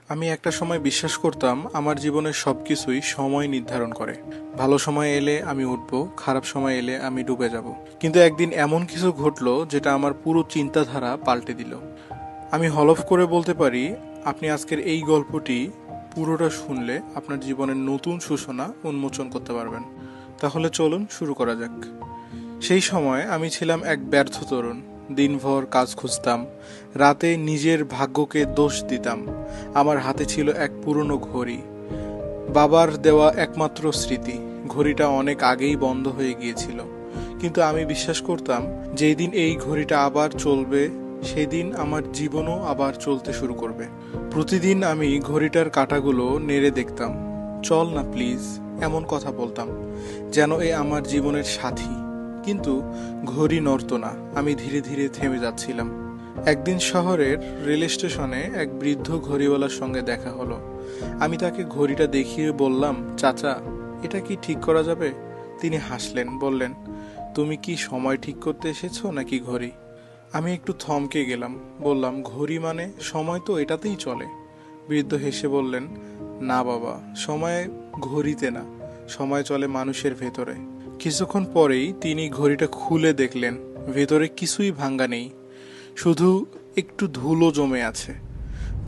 আমি একটা সময় বিশ্বাস করতাম আমার জীবনের সবকিছুই সময় নির্ধারণ করে। ভালো সময় এলে আমি উঠব, খারাপ সময় এলে আমি ডুবে যাব। কিন্তু একদিন এমন কিছু ঘটলো যেটা আমার পুরো চিন্তাধারা পাল্টে দিল। আমি হলফ করে বলতে পারি, আপনি আজকের এই গল্পটি পুরোটা শুনলে আপনার জীবনের নতুন সূচনা উন্মোচন করতে পারবেন। তাহলে চলুন শুরু করা যাক। সেই সময় আমি ছিলাম এক ব্যর্থ তরুণ। দিনভর কাজ খুঁজতাম, রাতে নিজের ভাগ্যকে দোষ দিতাম। আমার হাতে ছিল এক পুরনো ঘড়ি, বাবার দেওয়া একমাত্র স্মৃতি। ঘড়িটা অনেক আগেই বন্ধ হয়ে গিয়েছিল, কিন্তু আমি বিশ্বাস করতাম যেই দিন এই ঘড়িটা আবার চলবে সেই দিন আমার জীবনও আবার চলতে শুরু করবে। প্রতিদিন আমি ঘড়িটার কাঁটাগুলো নেড়ে দেখতাম। চল না প্লিজ, এমন কথা বলতাম যেন এ আমার জীবনের সাথী। কিন্তু ঘড়ি নড়ত না, আমি ধীরে ধীরে থেমে যাচ্ছিলাম। একদিন শহরের রেল স্টেশনে এক বৃদ্ধ ঘড়িওয়ালার সঙ্গে দেখা হলো। আমি তাকে ঘড়িটা দেখিয়ে বললাম, চাচা, এটা কি ঠিক করা যাবে? তিনি হাসলেন, বললেন, তুমি কি সময় ঠিক করতে এসেছো নাকি ঘড়ি? আমি একটু থমকে গেলাম, বললাম, ঘড়ি মানে সময় তো এটাতেই চলে। বৃদ্ধ হেসে বললেন, না বাবা, সময় ঘড়িতে না, সময় চলে মানুষের ভেতরে। কিছুক্ষণ পরেই তিনি ঘড়িটা খুলে দেখলেন ভেতরে কিছুই ভাঙ্গা নেই, শুধু একটু ধুলো জমে আছে।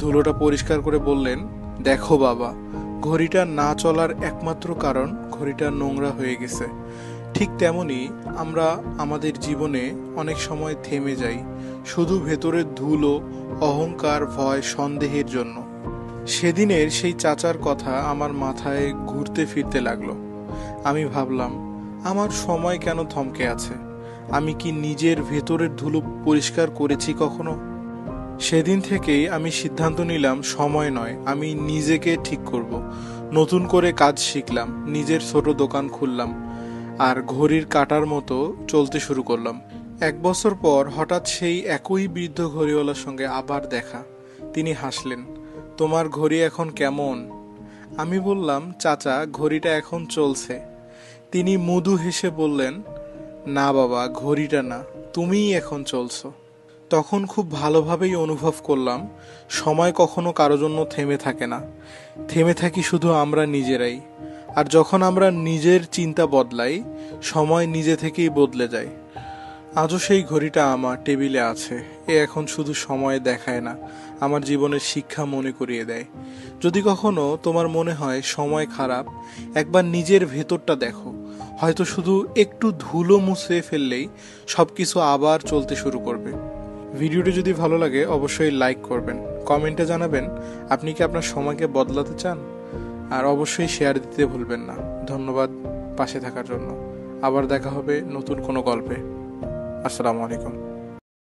ধুলোটা পরিষ্কার করে বললেন, দেখো বাবা, ঘড়িটা না চলার একমাত্র কারণ ঘড়িটা নোংরা হয়ে গেছে। ঠিক তেমনি আমরা আমাদের জীবনে অনেক সময় থেমে যাই, শুধু ভেতরের ধুলো, অহংকার, ভয়, সন্দেহের জন্য। সেদিনের সেই চাচার কথা আমার মাথায় ঘুরতে ফিরতে লাগলো। আমি ভাবলাম, আমার সময় কেন থমকে আছে? আমি কি নিজের ভেতরের ধুলো পরিষ্কার করেছি কখনো? সেদিন থেকেই আমি সিদ্ধান্ত নিলাম, সময় নয়, আমি নিজেকে ঠিক করব। নতুন করে কাজ শিখলাম, নিজের ছোট দোকান খুললাম, আর ঘড়ির কাঁটার মতো চলতে শুরু করলাম। 1 বছর পর হঠাৎ সেই একই বৃদ্ধ ঘড়িওয়ালার সঙ্গে আবার দেখা। তিনি হাসলেন, তোমার ঘড়ি এখন কেমন? আমি বললাম, চাচা, ঘড়িটা এখন চলছে। তিনি মৃদু হেসে বললেন, না বাবা, ঘড়িটা না, তুমিই এখন চলছো। তখন খুব ভালোভাবেই অনুভব করলাম, সময় কখনো কারো জন্য থেমে থাকে না, থেমে থাকি শুধু আমরা নিজেরাই। আর যখন আমরা নিজের চিন্তা বদলাই, সময় নিজে থেকেই বদলে যায়। আজও সেই ঘড়িটা আমার টেবিলে আছে। এ এখন শুধু সময় দেখায় না, আমার জীবনের শিক্ষা মনে করিয়ে দেয়। যদি কখনো তোমার মনে হয় সময় খারাপ, একবার নিজের ভেতরটা দেখো, হয়তো শুধু একটু ধুলো মুছে ফেললেই সবকিছু আবার চলতে শুরু করবে। ভিডিওটি যদি ভালো লাগে অবশ্যই লাইক করবেন, কমেন্টে জানাবেন আপনি কি আপনার সময়কে বদলাতে চান, আর অবশ্যই শেয়ার দিতে ভুলবেন না। ধন্যবাদ পাশে থাকার জন্য। আবার দেখা হবে নতুন কোনো গল্পে। আসসালামু আলাইকুম।